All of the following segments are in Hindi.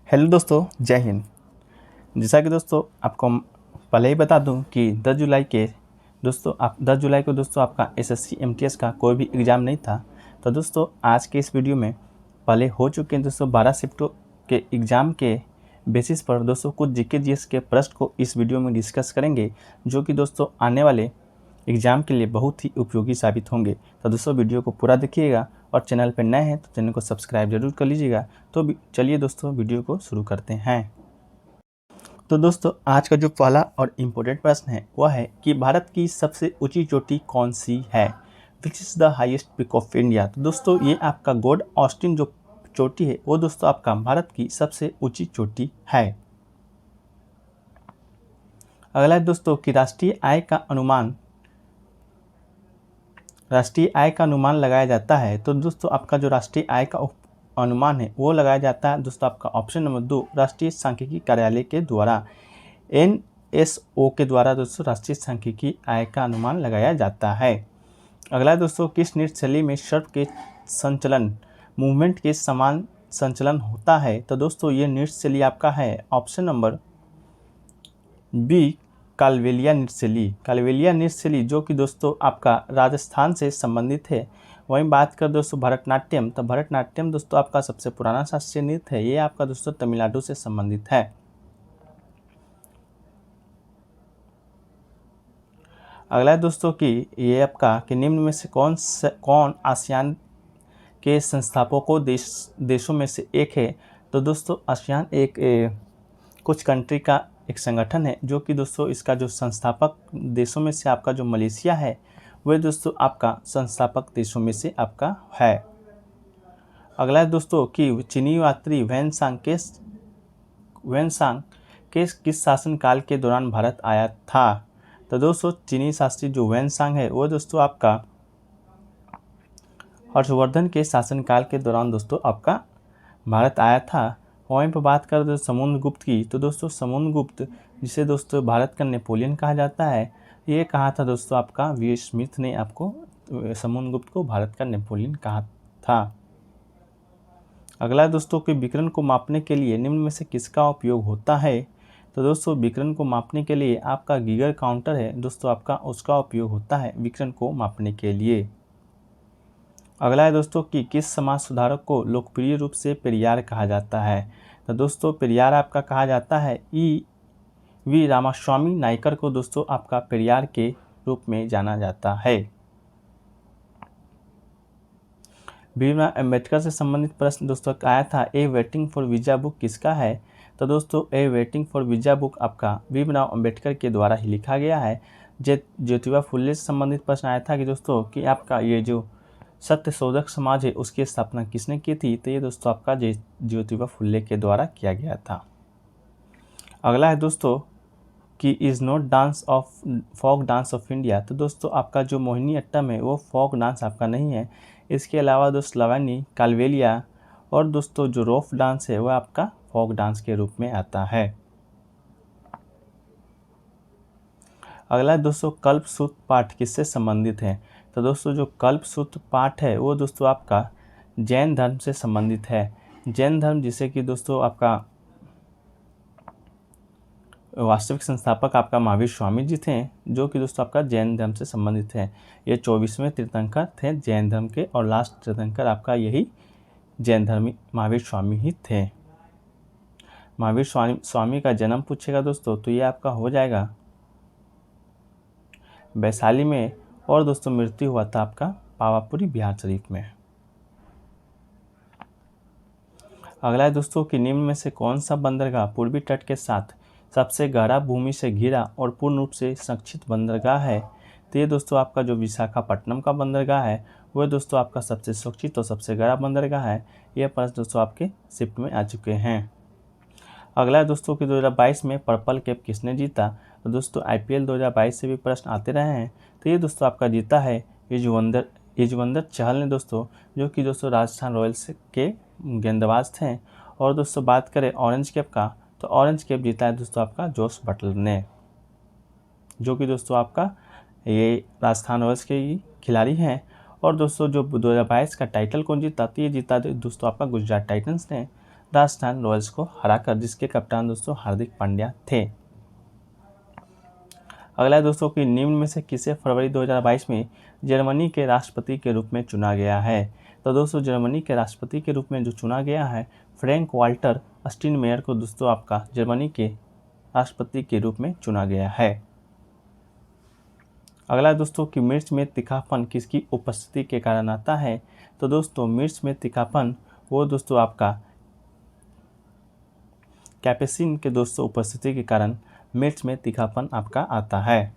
हेलो दोस्तों, जय हिंद। जैसा कि दोस्तों आपको पहले ही बता दूं कि 10 जुलाई को दोस्तों आपका एसएससी एमटीएस का कोई भी एग्ज़ाम नहीं था। तो दोस्तों आज के इस वीडियो में पहले हो चुके हैं दोस्तों 12 शिफ्टों के एग्ज़ाम के बेसिस पर दोस्तों कुछ जीके जीएस के प्रश्न को इस वीडियो में डिस्कस करेंगे, जो कि दोस्तों आने वाले एग्ज़ाम के लिए बहुत ही उपयोगी साबित होंगे। तो दोस्तों वीडियो को पूरा देखिएगा और चैनल पर नए हैं तो चैनल को सब्सक्राइब जरूर कर लीजिएगा। तो चलिए दोस्तों वीडियो को शुरू करते हैं। तो दोस्तों आज का जो पहला और इम्पोर्टेंट प्रश्न है वह है कि भारत की सबसे ऊंची चोटी कौन सी है? Which is the highest peak of India? तो दोस्तों ये आपका गॉड ऑस्टिन जो चोटी है वो दोस्तों आपका भारत की सबसे ऊंची चोटी है। अगला है दोस्तों कि राष्ट्रीय आय का अनुमान लगाया जाता है। तो दोस्तों आपका जो राष्ट्रीय आय का अनुमान है वो लगाया जाता है दोस्तों आपका ऑप्शन नंबर 2 राष्ट्रीय सांख्यिकी कार्यालय के द्वारा, NSO के द्वारा दोस्तों राष्ट्रीय सांख्यिकी आय का अनुमान लगाया जाता है। अगला दोस्तों किस नृत्य शैली में सर्प के संचलन मूवमेंट के समान संचलन होता है? तो दोस्तों ये नृत्य शैली आपका है ऑप्शन नंबर बी कालबेलिया नृत्य शैली जो कि दोस्तों आपका राजस्थान से संबंधित है। वहीं बात कर दोस्तों भरतनाट्यम, तो भरतनाट्यम दोस्तों आपका सबसे पुराना शास्त्रीय नृत्य है, ये आपका दोस्तों तमिलनाडु से संबंधित है। अगला है दोस्तों कि ये आपका कि निम्न में से कौन आसियान के संस्थापकों देशों में से एक है? तो दोस्तों आसियान कुछ कंट्री का एक संगठन है, जो कि दोस्तों इसका जो संस्थापक देशों में से आपका जो मलेशिया है वह दोस्तों आपका संस्थापक देशों में से आपका है। अगला है दोस्तों कि चीनी यात्री वैनसांग के किस शासनकाल के दौरान भारत आया था? तो दोस्तों चीनी शास्त्री जो वैनसांग है वो दोस्तों आपका हर्षवर्धन के शासनकाल के दौरान दोस्तों आपका भारत आया था। वहीं पर बात कर दो समुद्रगुप्त की, तो दोस्तों समुद्रगुप्त जिसे दोस्तों भारत का नेपोलियन कहा जाता है, ये कहा था दोस्तों आपका वी स्मिथ ने आपको समुद्रगुप्त को भारत का नेपोलियन कहा था। अगला दोस्तों कि विकिरण को मापने के लिए निम्न में से किसका उपयोग होता है? तो दोस्तों विकिरण को मापने के लिए आपका गीगर काउंटर है दोस्तों आपका, उसका उपयोग होता है विकिरण को मापने के लिए। अगला है दोस्तों कि किस समाज सुधारक को लोकप्रिय रूप से पेरियार कहा जाता है? तो दोस्तों पेरियार आपका कहा जाता है वी रामास्वामी नायकर को दोस्तों आपका पेरियार के रूप में जाना जाता है। भीमराव अम्बेडकर से संबंधित प्रश्न दोस्तों आया था, ए वेटिंग फॉर वीजा बुक किसका है? तो दोस्तों ए वेटिंग फॉर वीजा बुक आपका भीमराव अम्बेडकर के द्वारा ही लिखा गया है। ज्योतिबा फुले से संबंधित प्रश्न आया था कि दोस्तों कि आपका ये जो सत्यशोधक समाज है उसकी स्थापना किसने की थी? तो ये दोस्तों आपका ज्योतिबा फुले के द्वारा किया गया था। अगला है दोस्तों कि is not folk dance of India. तो दोस्तों आपका जो मोहिनी अट्टम है वो फोक डांस आपका नहीं है। इसके अलावा दोस्तों लवानी, कालबेलिया और दोस्तों जो रोफ डांस है वह आपका फोक डांस के रूप में आता है। अगला दोस्तों कल्पसूत्र पाठ किससे संबंधित है? तो दोस्तों जो कल्पसूत्र पाठ है वो दोस्तों आपका जैन धर्म से संबंधित है। जैन धर्म जिसे कि दोस्तों आपका वास्तविक संस्थापक आपका महावीर स्वामी जी थे, जो कि दोस्तों आपका जैन धर्म से संबंधित है। ये 24वें तीर्थंकर थे जैन धर्म के और लास्ट तीर्थंकर आपका यही जैन धर्मी महावीर स्वामी ही थे। महावीर स्वामी का जन्म पूछेगा दोस्तों तो ये आपका हो जाएगा वैशाली में, और दोस्तों मृत्यु हुआ था आपका पावापुरी बिहार शरीफ में। अगला है दोस्तों कि निम्न में से कौन सा बंदरगाह पूर्वी तट के साथ सबसे गहरा भूमि से घिरा और पूर्ण रूप से संरक्षित बंदरगाह है? तो ये दोस्तों आपका जो विशाखापट्टनम का बंदरगाह है वह दोस्तों आपका सबसे सुरक्षित और सबसे गहरा बंदरगाह है। यह प्रश्न दोस्तों आपके शिफ्ट में आ चुके हैं। अगला है दोस्तों कि 2022 में पर्पल कैप किसने जीता? तो दोस्तों IPL 2022 से भी प्रश्न आते रहे हैं, तो ये दोस्तों आपका जीता है युजवेंद्र चहल ने दोस्तों, जो कि दोस्तों राजस्थान रॉयल्स के गेंदबाज थे। और दोस्तों बात करें ऑरेंज कैप का, तो ऑरेंज कैप जीता है दोस्तों आपका जोस बटलर ने, जो कि दोस्तों आपका ये राजस्थान रॉयल्स के खिलाड़ी हैं। और दोस्तों जो 2022 का टाइटल कौन जीता? तो ये जीता दोस्तों आपका गुजरात टाइटंस ने। राजस्थान रॉयल्स को हराकर, जिसके कप्तान दोस्तों हार्दिक पांड्या थे। अगला है दोस्तों कि निम्न में से किसे फरवरी 2022 में जर्मनी के राष्ट्रपति के रूप में चुना गया है। तो दोस्तों जर्मनी के राष्ट्रपति के रूप में जो चुना गया है फ्रैंक वाल्टर स्टाइनमायर को दोस्तों आपका जर्मनी के राष्ट्रपति के रूप में चुना गया है। अगला दोस्तों कि मिर्च में तीखापन किसकी उपस्थिति के कारण आता है। तो दोस्तों मिर्च में तीखापन वो दोस्तों आपका कैप्साइसिन के दोस्तों उपस्थिति के कारण मिर्च में तीखापन आपका आता है।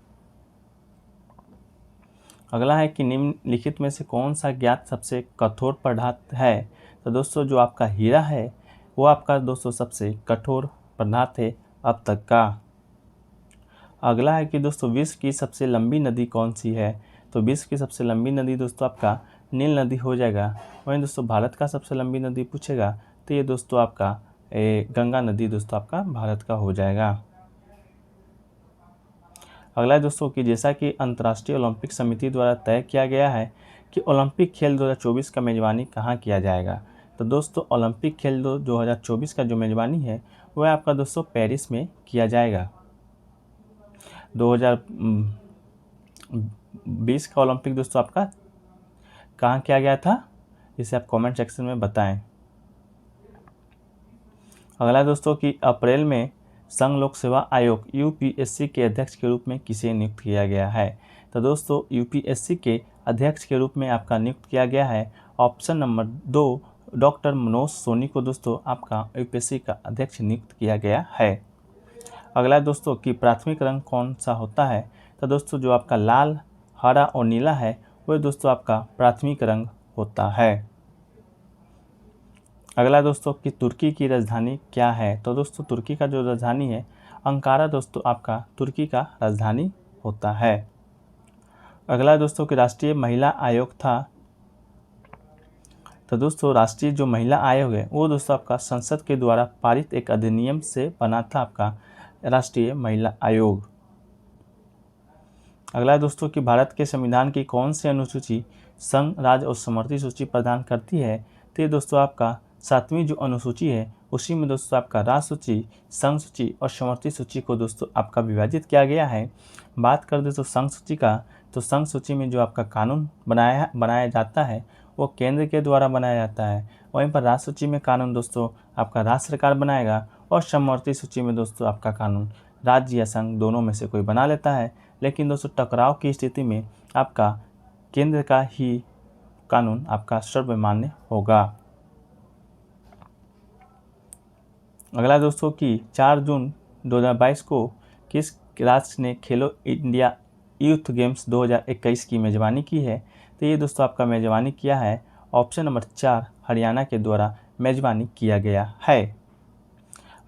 अगला है कि निम्नलिखित में से कौन सा ज्ञात सबसे कठोर पदार्थ है। तो दोस्तों जो आपका हीरा है वो आपका दोस्तों सबसे कठोर पदार्थ है अब तक का। अगला है कि दोस्तों विश्व की सबसे लंबी नदी कौन सी है। तो विश्व की सबसे लंबी नदी दोस्तों आपका नील नदी हो जाएगा। वहीं दोस्तों भारत का सबसे लंबी नदी पूछेगा तो ये दोस्तों आपका गंगा नदी दोस्तों आपका भारत का हो जाएगा। अगला है दोस्तों कि जैसा कि अंतर्राष्ट्रीय ओलंपिक समिति द्वारा तय किया गया है कि ओलंपिक खेल 2024 का मेज़बानी कहाँ किया जाएगा। तो दोस्तों ओलंपिक खेल 2024 का जो मेज़बानी है वह आपका दोस्तों पेरिस में किया जाएगा। 2020 का ओलंपिक दोस्तों आपका कहाँ किया गया था, इसे आप कमेंट सेक्शन में बताएं। अगला दोस्तों कि अप्रैल में संघ लोक सेवा आयोग यूपीएससी के अध्यक्ष के रूप में किसे नियुक्त किया गया है। तो दोस्तों यूपीएससी के अध्यक्ष के रूप में आपका नियुक्त किया गया है option number 2 doctor Manoj Soni को दोस्तों आपका यूपीएससी का अध्यक्ष नियुक्त किया गया है। अगला दोस्तों कि प्राथमिक रंग कौन सा होता है। तो दोस्तों जो आपका लाल, हरा और नीला है वह दोस्तों आपका प्राथमिक रंग होता है। अगला दोस्तों कि तुर्की की राजधानी क्या है। तो दोस्तों तुर्की का जो राजधानी है अंकारा दोस्तों आपका तुर्की का राजधानी होता है। अगला दोस्तों कि राष्ट्रीय महिला आयोग था। तो दोस्तों राष्ट्रीय जो महिला आयोग है वो दोस्तों आपका संसद के द्वारा पारित एक अधिनियम से बना था आपका राष्ट्रीय महिला आयोग। अगला दोस्तों कि भारत के संविधान की कौन सी अनुसूची संघ, राज्य और समवर्ती सूची प्रदान करती है। तो ये दोस्तों आपका 7वीं जो अनुसूची है उसी में दोस्तों आपका राज्य सूची, संघ सूची और समवर्ती सूची को दोस्तों आपका विभाजित किया गया है। बात कर दोस्तों संघ सूची का, तो संघ सूची में जो आपका कानून बनाया जाता है वो केंद्र के द्वारा बनाया जाता है। वहीं पर राज्य सूची में कानून दोस्तों आपका राज्य सरकार बनाएगा और समवर्ती सूची में दोस्तों आपका कानून राज्य या संघ दोनों में से कोई बना लेता है। लेकिन दोस्तों टकराव की स्थिति में आपका केंद्र का ही कानून आपका सर्वमान्य होगा। अगला दोस्तों कि 4 जून 2022 को किस राज्य ने खेलो इंडिया यूथ गेम्स 2021 की मेज़बानी की है। तो ये दोस्तों आपका मेज़बानी किया है ऑप्शन नंबर 4 हरियाणा के द्वारा मेज़बानी किया गया है।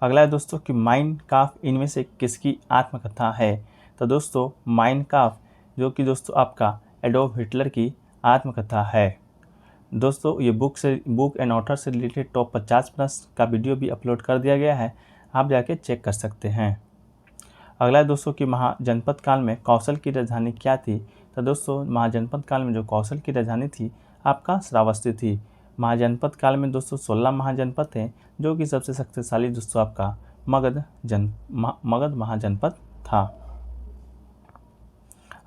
अगला है दोस्तों कि माइन काफ इनमें से किसकी आत्मकथा है। तो दोस्तों माइन काफ जो कि दोस्तों आपका एडोल्फ हिटलर की आत्मकथा है। दोस्तों ये बुक एंड ऑथर से रिलेटेड टॉप 50 प्रश्न का वीडियो भी अपलोड कर दिया गया है, आप जाके चेक कर सकते हैं। अगला दोस्तों कि महाजनपद काल में कौशल की राजधानी क्या थी। तो दोस्तों महाजनपद काल में जो कौशल की राजधानी थी आपका श्रावस्ती थी। महाजनपद काल में दोस्तों 16 महाजनपद थे जो कि सबसे शक्तिशाली दोस्तों आपका मगध महाजनपद था।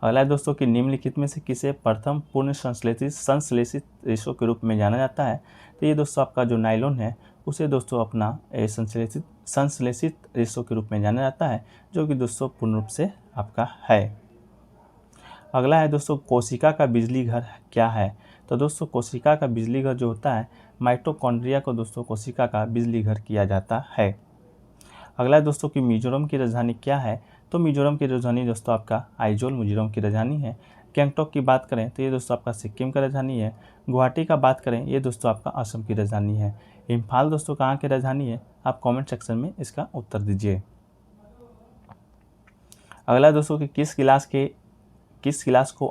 अगला है दोस्तों कि निम्नलिखित में से किसे प्रथम पूर्ण संश्लेषित रेशों के रूप में जाना जाता है। तो ये दोस्तों आपका जो नायलॉन है उसे दोस्तों अपना संश्लेषित रेशों के रूप में जाना जाता है जो कि दोस्तों पूर्ण रूप से आपका है। अगला है दोस्तों कोशिका का बिजली घर क्या है। तो दोस्तों कोशिका का बिजली घर जो होता है माइटोकॉन्ड्रिया को दोस्तों कोशिका का बिजली घर किया जाता है। अगला है दोस्तों कि मिजोरम की राजधानी क्या है। तो मिजोरम की राजधानी दोस्तों आपका आइजोल मिजोरम की राजधानी है। गैंगटॉक की बात करें तो ये दोस्तों आपका सिक्किम का राजधानी है। गुवाहाटी का बात करें ये दोस्तों आपका असम की राजधानी है। इम्फाल दोस्तों कहाँ की राजधानी है, आप कमेंट सेक्शन में इसका उत्तर दीजिए। अगला दोस्तों कि किस गिलास को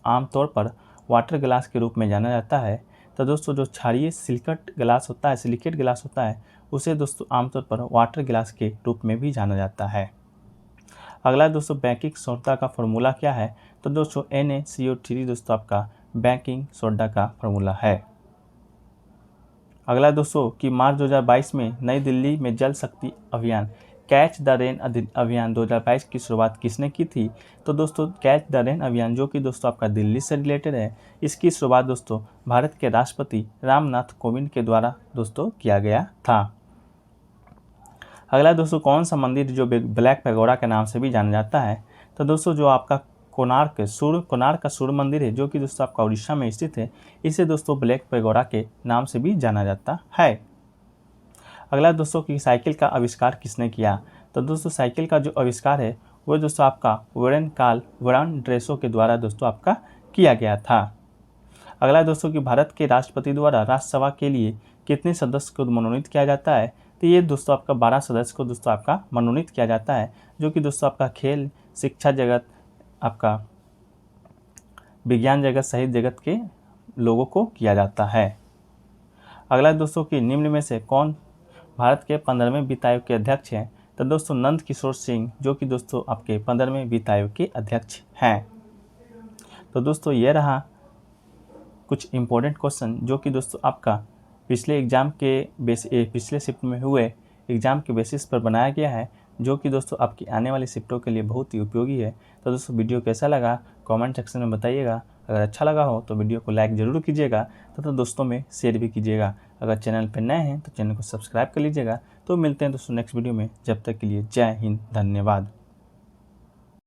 आमतौर पर वाटर गिलास के रूप में जाना जाता है। तो दोस्तों जो क्षारीय सिलिकेट गिलास होता है उसे दोस्तों आमतौर पर वाटर गिलास के रूप में भी जाना जाता है। अगला दोस्तों बेकिंग सोडा का फॉर्मूला क्या है। तो दोस्तों NaCO3 दोस्तों आपका बेकिंग सोडा का फॉर्मूला है। अगला दोस्तों कि मार्च 2022 में नई दिल्ली में जल शक्ति अभियान कैच द रेन अभियान 2022 की शुरुआत किसने की थी? तो दोस्तों कैच द रेन अभियान जो कि दोस्तों आपका दिल्ली से रिलेटेड है, इसकी शुरुआत दोस्तों भारत के राष्ट्रपति रामनाथ कोविंद के द्वारा दोस्तों किया गया था। अगला दोस्तों कौन सा मंदिर जो ब्लैक पैगोडा के नाम से भी जाना जाता है? तो दोस्तों जो आपका कोणार्क का सूर्य मंदिर है, जो कि दोस्तों आपका उड़ीसा में स्थित है, इसे दोस्तों ब्लैक पैगोडा के नाम से भी जाना जाता है। अगला दोस्तों कि साइकिल का आविष्कार किसने किया? तो दोस्तों साइकिल का जो आविष्कार है वो दोस्तों आपका वॉरेन ड्रेसो के द्वारा दोस्तों आपका किया गया था। अगला दोस्तों कि भारत के राष्ट्रपति द्वारा राज्यसभा के लिए कितने सदस्य को मनोनीत किया जाता है? तो ये दोस्तों आपका 12 सदस्य को दोस्तों आपका मनोनीत किया जाता है, जो कि दोस्तों आपका खेल, शिक्षा जगत, आपका विज्ञान जगत, साहित्य जगत के लोगों को किया जाता है। अगला दोस्तों कि निम्न में से कौन भारत के 15वें वित्त आयोग के अध्यक्ष हैं? तो दोस्तों नंद किशोर सिंह, जो कि दोस्तों आपके 15वें वित्त आयोग के अध्यक्ष हैं। तो दोस्तों ये रहा कुछ इम्पोर्टेंट क्वेश्चन जो कि दोस्तों आपका पिछले शिफ्ट में हुए एग्ज़ाम के बेसिस पर बनाया गया है, जो कि दोस्तों आपकी आने वाली शिफ्टों के लिए बहुत ही उपयोगी है। तो दोस्तों वीडियो कैसा लगा कमेंट सेक्शन में बताइएगा। अगर अच्छा लगा हो तो वीडियो को लाइक ज़रूर कीजिएगा तथा दोस्तों में शेयर भी कीजिएगा। अगर चैनल पर नए हैं तो चैनल को सब्सक्राइब कर लीजिएगा। तो मिलते हैं दोस्तों नेक्स्ट वीडियो में, जब तक के लिए जय हिंद, धन्यवाद।